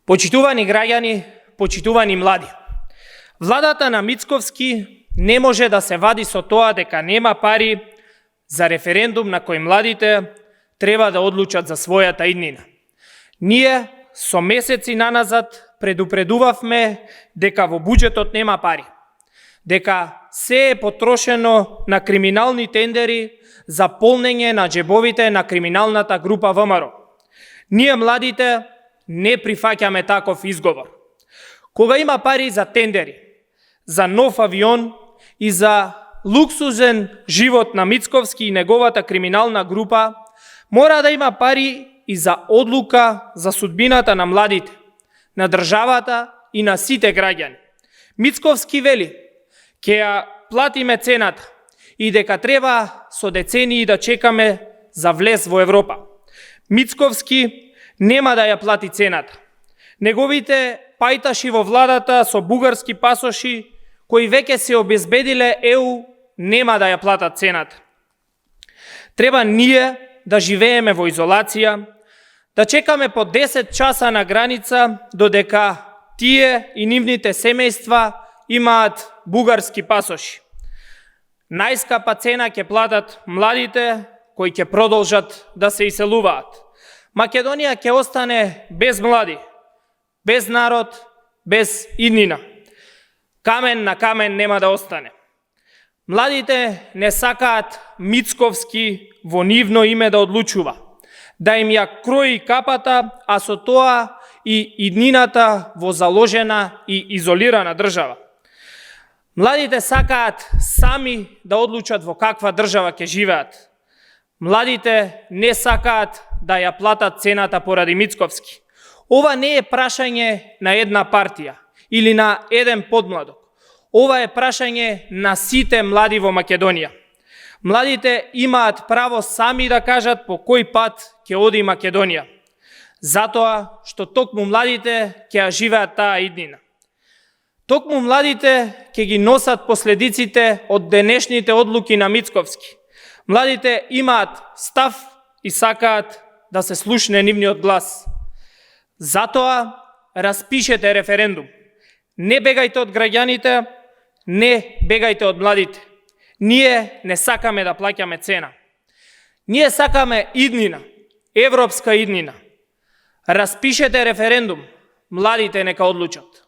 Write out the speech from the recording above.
Почитувани граѓани, почитувани млади. Владата на Мицковски не може да се вади со тоа дека нема пари за референдум на кој младите треба да одлучат за својата иднина. Ние со месеци наназад предупредувавме дека во буџетот нема пари, дека се е потрошено на криминални тендери за полнење на џебовите на криминалната група ВМРО. Ние младите не прифаќаме таков изговор. Кога има пари за тендери, за нов авион и за луксузен живот на Мицковски и неговата криминална група, мора да има пари и за одлука за судбината на младите, на државата и на сите граѓани. Мицковски вели, ќе ја платиме цената и дека треба со децении да чекаме за влез во Европа. Мицковски нема да ја плати цената. Неговите пајташи во владата со бугарски пасоши, кои веќе се обезбедиле ЕУ, нема да ја платат цената. Треба ние да живееме во изолација, да чекаме по 10 часа на граница, додека тие и нивните семејства имаат бугарски пасоши. Најскапа цена ќе платат младите кои ќе продолжат да се иселуваат. Македонија ќе остане без млади, без народ, без иднина. Камен на камен нема да остане. Младите не сакаат Мицковски во нивно име да одлучува, да им ја крои капата, а со тоа и иднината во заложена и изолирана држава. Младите сакаат сами да одлучат во каква држава ќе живеат. Младите не сакаат да ја платат цената поради Мицковски. Ова не е прашање на една партија или на еден подмладок. Ова е прашање на сите млади во Македонија. Младите имаат право сами да кажат по кој пат ќе оди Македонија. Затоа што токму младите ќе ја живеат таа иднина. Токму младите ќе ги носат последиците од денешните одлуки на Мицковски. Младите имаат став и сакаат да се слушне нивниот глас. Затоа распишете референдум. Не бегајте од граѓаните, не бегајте од младите. Ние не сакаме да плаќаме цена. Ние сакаме иднина, европска иднина. Распишете референдум, младите нека одлучат.